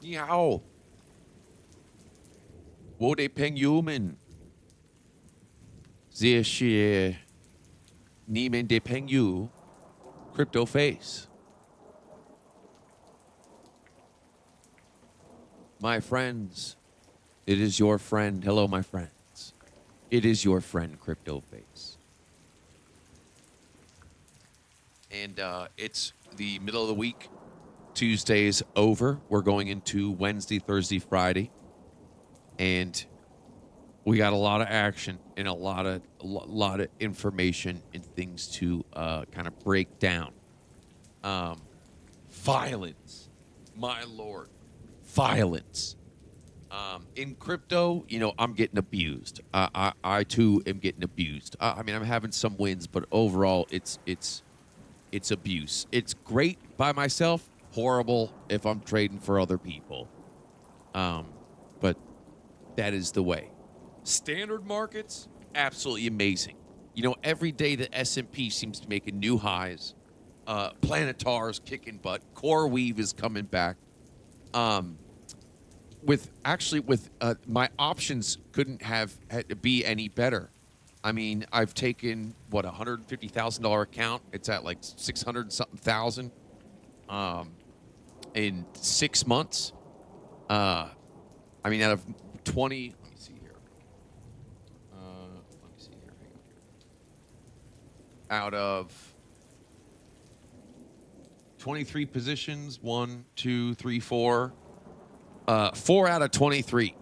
你好，我的朋友们，这是你们的朋友 CryptoFace. My friends, it is your friend. Hello, my friends. It is your friend CryptoFace. And it's the middle of the week. Tuesday's over. We're going into Wednesday, Thursday, Friday. And we got a lot of action and a lot of information and things to kind of break down. Violence, my lord, violence. In crypto, you know, I'm getting abused. I too am getting abused. I mean, I'm having some wins, but overall, it's abuse. It's great by myself, horrible if I'm trading for other people. But that is the way. Standard markets, absolutely amazing. You know, every day the S&P seems to be making new highs. Planetar's kicking butt. CoreWeave is coming back. With my options couldn't have had to be any better. I mean, I've taken what $150,000 account. It's at like 600 something thousand. In 6 months. I mean, out of 20. Let me see here. Hang on. Out of 23 positions, 1, 2, 3, 4. 4 out of 23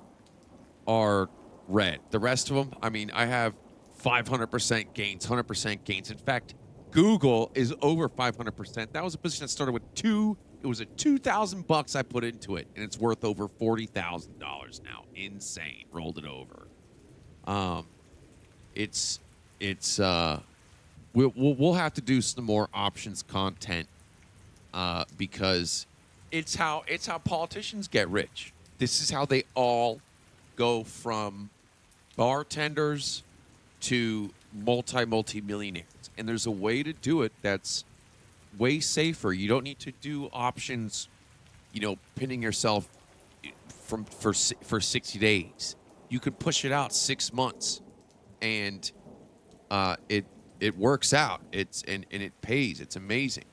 are red. The rest of them, I mean, I have 500% gains, 100% gains. In fact, Google is over 500%. That was a position that started with it was at $2,000 I put into it, and it's worth over $40,000 now. Insane. Rolled it over. We'll have to do some more options content because it's how politicians get rich. This is how they all go from bartenders to multi-millionaires. And there's a way to do it that's way safer. You don't need to do options, you know, pinning yourself for 60 days. You could push it out 6 months, and it works out. And it pays. It's amazing.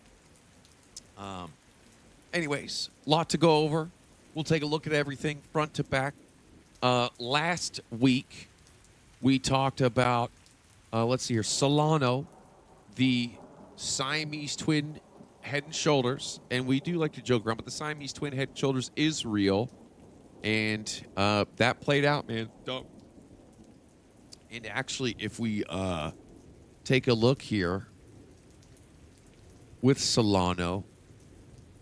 Anyways, a lot to go over. We'll take a look at everything front to back. Last week, we talked about, let's see here, Solana, the Siamese twin head and shoulders. And we do like to joke around, but the Siamese twin head and shoulders is real. And that played out, man. And actually, if we take a look here with Solana,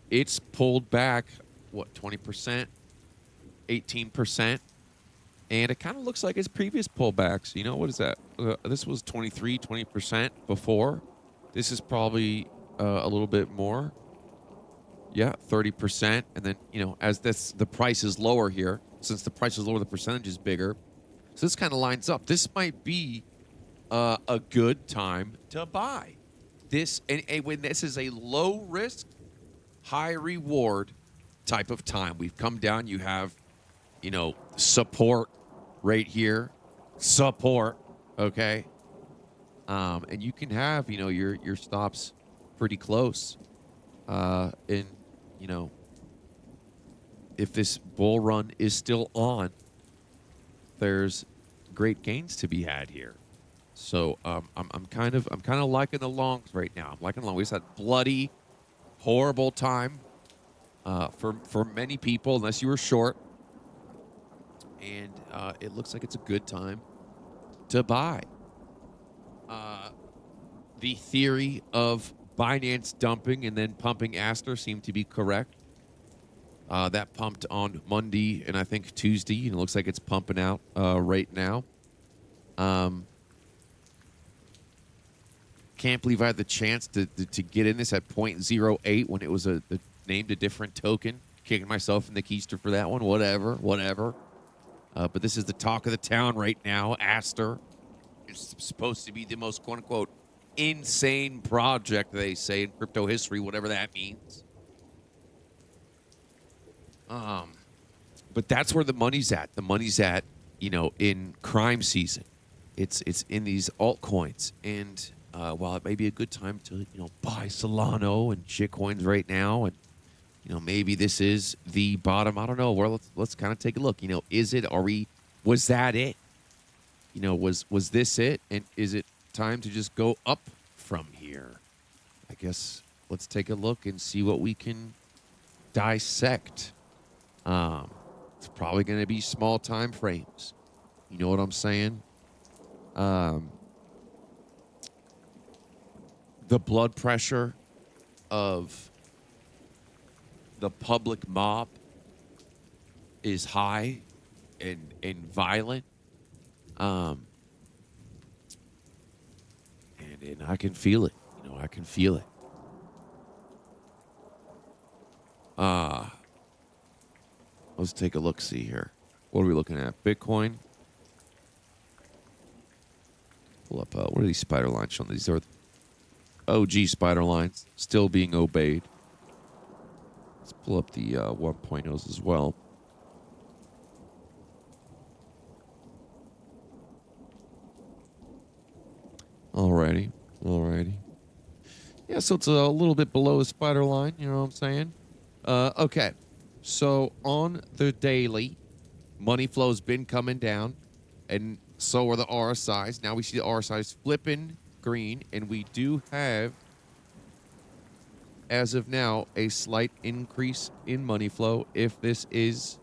it's pulled back, what, 20%, 18%, and it kind of looks like its previous pullbacks. You know, what is that? This was 20% before. This is probably a little bit more. Yeah, 30%. And then, you know, as the price is lower here, since the price is lower, the percentage is bigger. So this kind of lines up. This might be a good time to buy. When this is a low risk, high reward type of time. We've come down. You have, you know, support right here. Support, okay? And you can have, you know, your stops pretty close. And, you know, if this bull run is still on, there's great gains to be had here. So I'm kind of liking the longs right now. I'm liking the longs. We just had bloody, horrible time for many people, unless you were short. And it looks like it's a good time to buy. The theory of Binance dumping and then pumping Aster seemed to be correct. That pumped on Monday and I think Tuesday, and it looks like it's pumping out right now. Can't believe I had the chance to get in this at 0.08 when it was named a different token. Kicking myself in the keister for that one. Whatever. But this is the talk of the town right now. Aster is supposed to be the most quote-unquote insane project, they say, in crypto history, whatever that means. But that's where the money's at. The money's at, in crime season. It's in these altcoins. And while it may be a good time to, buy Solana and shitcoins right now, and maybe this is the bottom. I don't know. Well, let's kind of take a look. Is it? Was that it? Was this it? And is it time to just go up from here? I guess let's take a look and see what we can dissect. It's probably going to be small time frames. You know what I'm saying? The blood pressure of the public mob is high and violent. And I can feel it. I can feel it. Let's take a look. See here. What are we looking at? Bitcoin. Pull up. What are these spider lines showing? These are OG spider lines still being obeyed. Let's pull up the 1.0s as well. Alrighty. Yeah, so it's a little bit below the spider line. You know what I'm saying? Okay. So on the daily, money flow's been coming down, and so are the RSIs. Now we see the RSIs flipping green, and we do have, as of now, a slight increase in money flow. If this is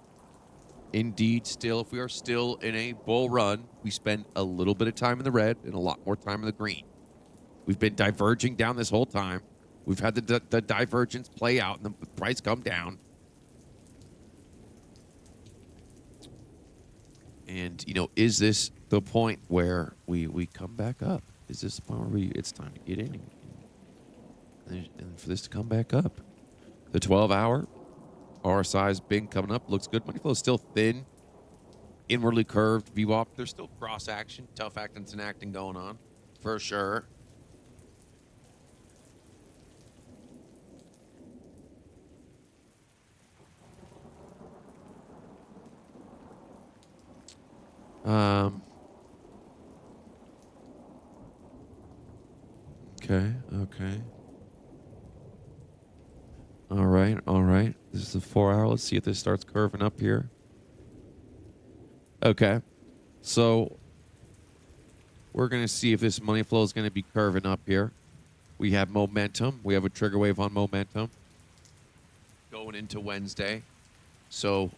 indeed still, if we are still in a bull run, we spend a little bit of time in the red and a lot more time in the green. We've been diverging down this whole time. We've had the divergence play out and the price come down. And, is this the point where we come back up? Is this the point where it's time to get in and for this to come back up? The 12-hour RSI's been coming up. Looks good. Money flow is still thin. Inwardly curved. VWAP. There's still cross action. Tough acting and acting going on. For sure. Okay. All right. This is the 4-hour. Let's see if this starts curving up here. Okay. So we're going to see if this money flow is going to be curving up here. We have momentum. We have a trigger wave on momentum going into Wednesday. So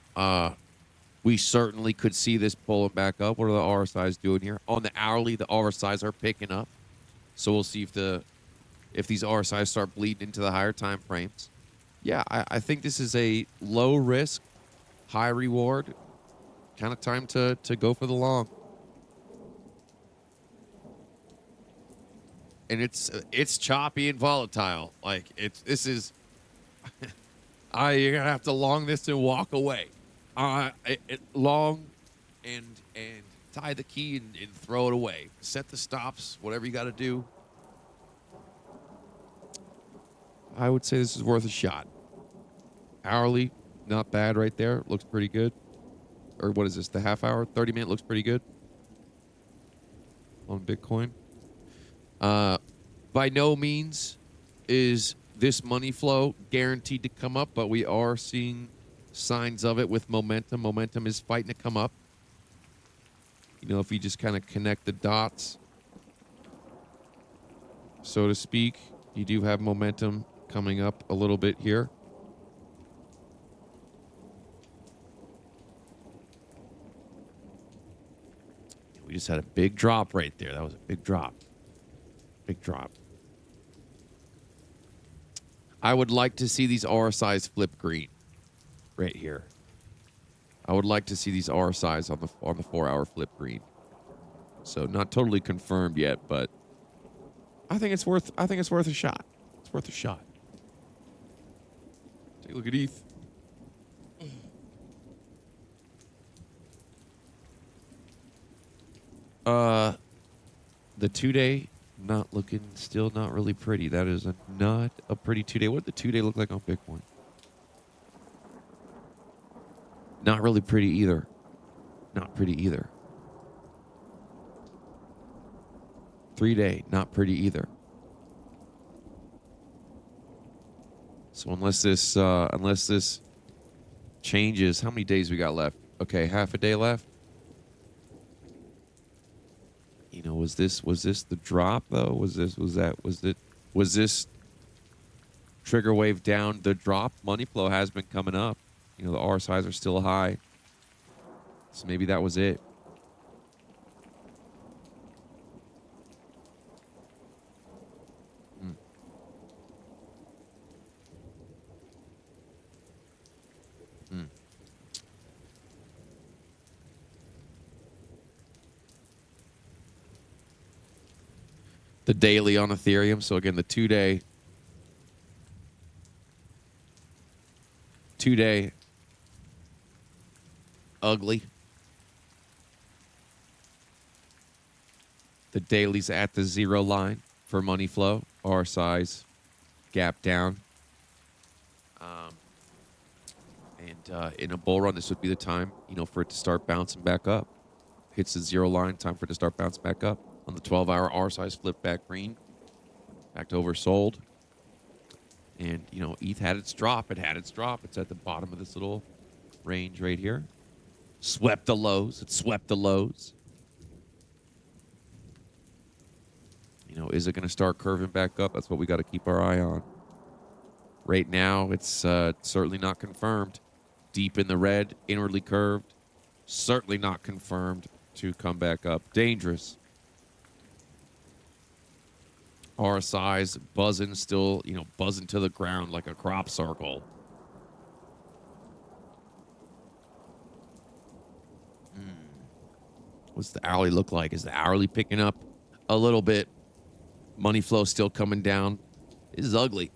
we certainly could see this pulling back up. What are the RSIs doing here? On the hourly, the RSIs are picking up. So we'll see if these RSIs start bleeding into the higher time frames. Yeah, I think this is a low risk, high reward kind of time to go for the long. And it's choppy and volatile. Like this is you're gonna have to long this and walk away. Long and tie the key and throw it away. Set the stops, whatever you got to do. I would say this is worth a shot. Hourly, not bad right there. Looks pretty good. Or what is this? The half hour, 30-minute looks pretty good on Bitcoin. By no means is this money flow guaranteed to come up, but we are seeing signs of it with momentum. Momentum is fighting to come up. If you just kind of connect the dots, so to speak, you do have momentum coming up a little bit here. We just had a big drop right there. That was a big drop. Big drop. I would like to see these RSIs flip green right here. I would like to see these RSIs on the 4-hour flip green. So not totally confirmed yet, but I think it's worth a shot. It's worth a shot. Take a look at ETH. The 2-day still not really pretty. That is not a pretty 2-day. What did the 2-day look like on Bitcoin? Not really pretty either. Not pretty either. 3-day, not pretty either. So unless this changes, how many days we got left? Okay, half a day left. You know, was this the drop though? Was this trigger wave down the drop? Money flow has been coming up. You know, the RSIs are still high. So maybe that was it. The daily on Ethereum. So again, the 2-day ugly. The daily's at the 0 line for money flow. R size gap down. And in a bull run, this would be the time, you know, for it to start bouncing back up. Hits the 0 line, time for it to start bouncing back up. On the 12-hour R size, flip back green, back to oversold. And, you know, ETH had its drop. It had its drop. It's at the bottom of this little range right here. Swept the lows. It swept the lows. You know, is it going to start curving back up? That's what we got to keep our eye on. Right now, it's certainly not confirmed. Deep in the red, inwardly curved. Certainly not confirmed to come back up. Dangerous. RSI's buzzing still, you know, buzzing to the ground like a crop circle. What's the hourly look like? Is the hourly picking up a little bit? Money flow still coming down. This is ugly.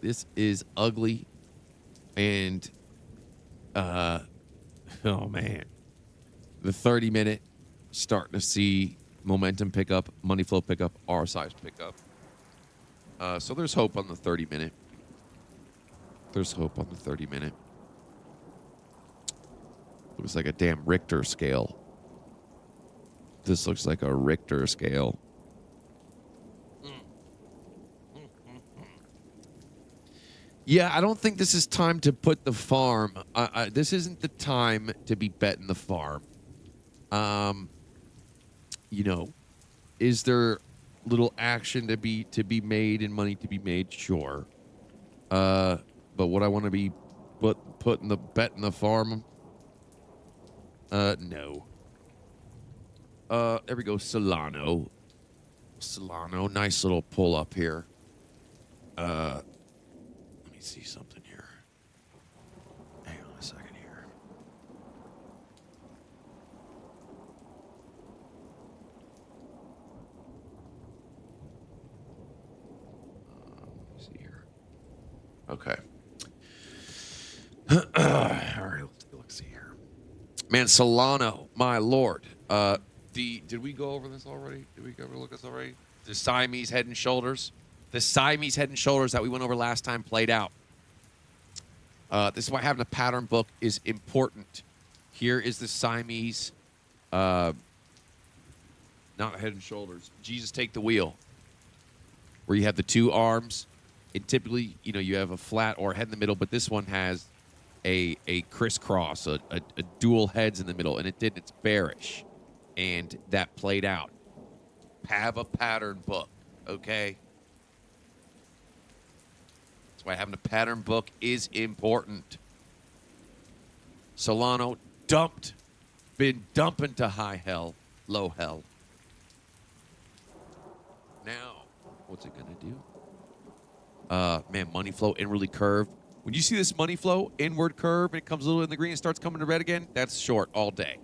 This is ugly. And, oh man. The 30-minute starting to see momentum pick up, money flow pick up, RSIs pick up. So there's hope on the 30-minute. There's hope on the 30-minute. Looks like a damn Richter scale. This looks like a Richter scale. Yeah, I don't think this is time to put the farm. This isn't the time to be betting the farm. You know, is there little action to be made and money to be made? Sure. But would I want to be putting the bet in the farm? No. There we go. Solana, nice little pull up here. Let me see something here. Hang on a second here. Let me see here. Okay. All right, let's see here. Man, Solana, my lord. Did we go over this already? Did we ever look at this already? The Siamese head and shoulders. The Siamese head and shoulders that we went over last time played out. This is why having a pattern book is important. Here is the Siamese, not head and shoulders. Jesus, take the wheel. Where you have the two arms. And typically, you know, you have a flat or a head in the middle, but this one has a crisscross, a dual heads in the middle, and it didn't. It's bearish. And that played out. Have a pattern book, okay? That's why having a pattern book is important. Solana dumped, been dumping to high hell, low hell. Now, what's it gonna do? Man, money flow inwardly curved. When you see this money flow inward curve and it comes a little in the green and starts coming to red again, that's short all day.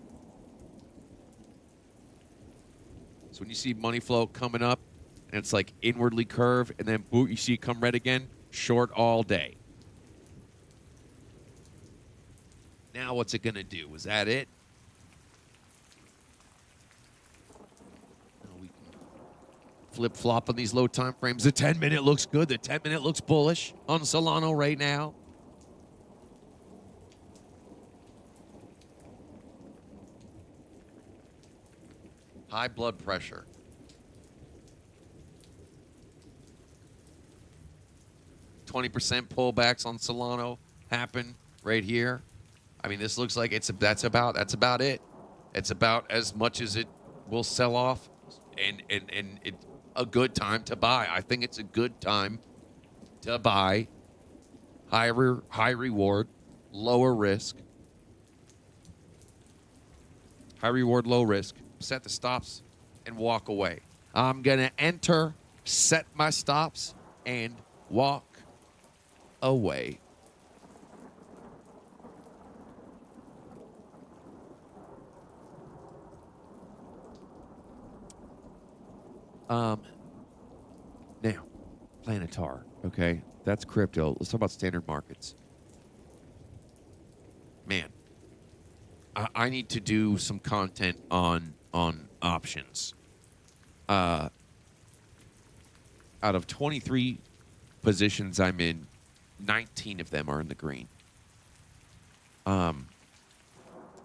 So when you see money flow coming up and it's like inwardly curved and then boom, you see it come red again, short all day. Now what's it going to do? Was that it? No, we can flip-flop on these low time frames. The 10-minute looks good. The 10-minute looks bullish on Solana right now. High blood pressure. %20 pullbacks on Solana happen right here. I mean, this looks like that's about it. It's about as much as it will sell off, and it's a good time to buy. I think it's a good time to buy. High reward, lower risk. High reward, low risk. Set the stops and walk away. I'm gonna enter, set my stops, and walk away. Now, Planetar, okay? That's crypto. Let's talk about standard markets. Man, I need to do some content on options. Out of 23 positions I'm in, 19 of them are in the green.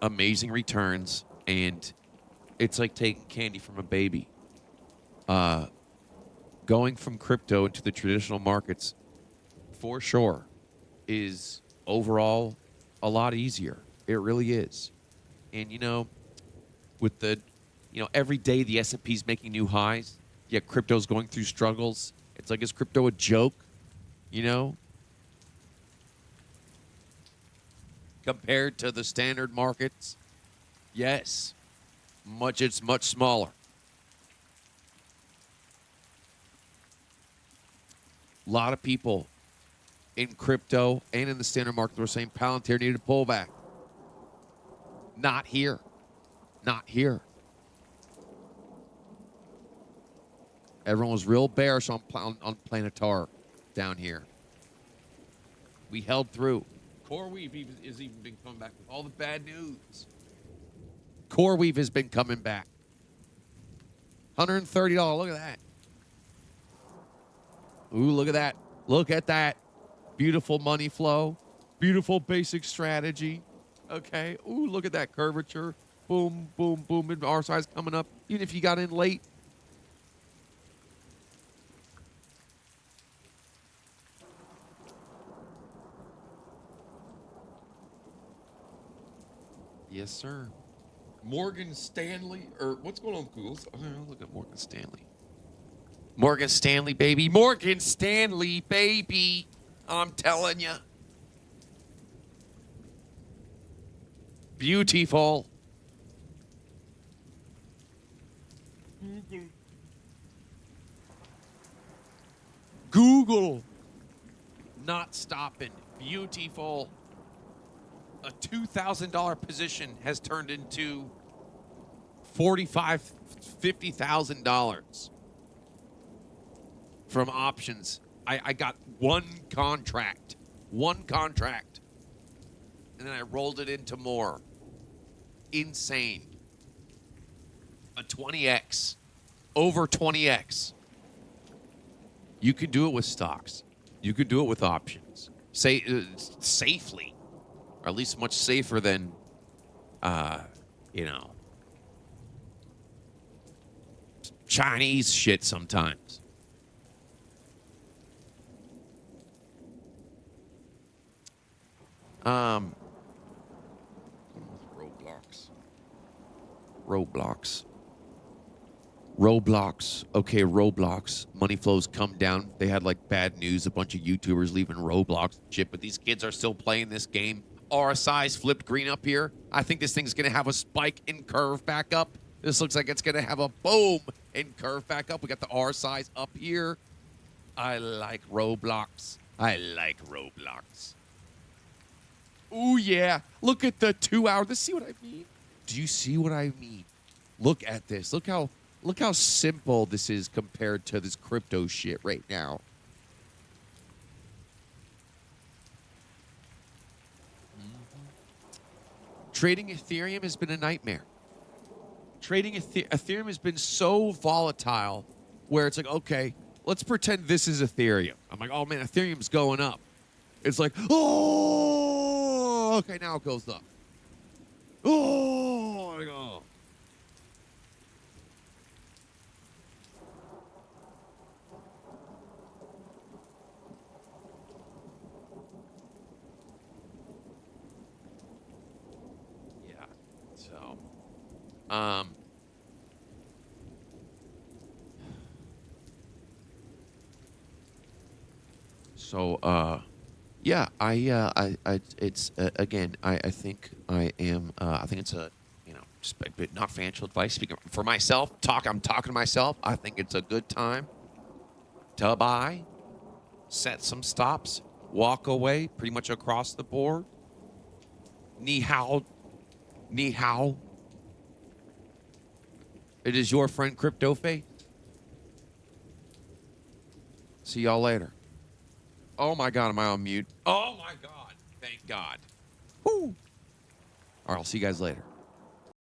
Amazing returns, and it's like taking candy from a baby. Going from crypto into the traditional markets, for sure, is overall a lot easier. It really is. And, you know, with the, every day the S&P's making new highs, yet crypto's going through struggles. It's like, is crypto a joke, compared to the standard markets? Yes. It's much smaller. A lot of people in crypto and in the standard market were saying Palantir needed a pullback. Not here. Not here. Everyone was real bearish on Planetar down here. We held through. CoreWeave has even been coming back with all the bad news. CoreWeave has been coming back. $130. Look at that. Ooh, look at that. Look at that. Beautiful money flow. Beautiful basic strategy. Okay. Ooh, look at that curvature. Boom, boom, boom. And R size coming up. Even if you got in late. Yes, sir. Morgan Stanley, or what's going on, Google? Look at Morgan Stanley. Morgan Stanley, baby. Morgan Stanley, baby. I'm telling you. Beautiful. Google. Not stopping. Beautiful. A $2,000 position has turned into $50,000 from options. I got one contract, and then I rolled it into more. Insane. A 20x, over 20x. You could do it with stocks. You could do it with options. Safely, or at least much safer than, Chinese shit sometimes. Roblox. Okay, Roblox. Money flows come down. They had like bad news. A bunch of YouTubers leaving Roblox shit, but these kids are still playing this game. RSI's flipped green up here. I think this thing's going to have a spike and curve back up. This looks like it's going to have a boom and curve back up. We got the RSI's up here. I like Roblox. Ooh, yeah. Look at the 2 hour. See what I mean? Do you see what I mean? Look at this. Look how simple this is compared to this crypto shit right now. Trading Ethereum has been a nightmare. Trading Ethereum has been so volatile where it's like, okay, let's pretend this is Ethereum. I'm like, oh, man, Ethereum's going up. It's like, oh, okay, now it goes up. Oh, my God. Yeah, it's again, I think I am, I think it's a, just a bit not financial advice. Speaking for myself, I'm talking to myself. I think it's a good time to buy, set some stops, walk away, pretty much across the board. Ni hao, ni hao. It is your friend CryptoFace. See y'all later. Oh my God, am I on mute? Oh my God, thank God. Woo. All right, I'll see you guys later.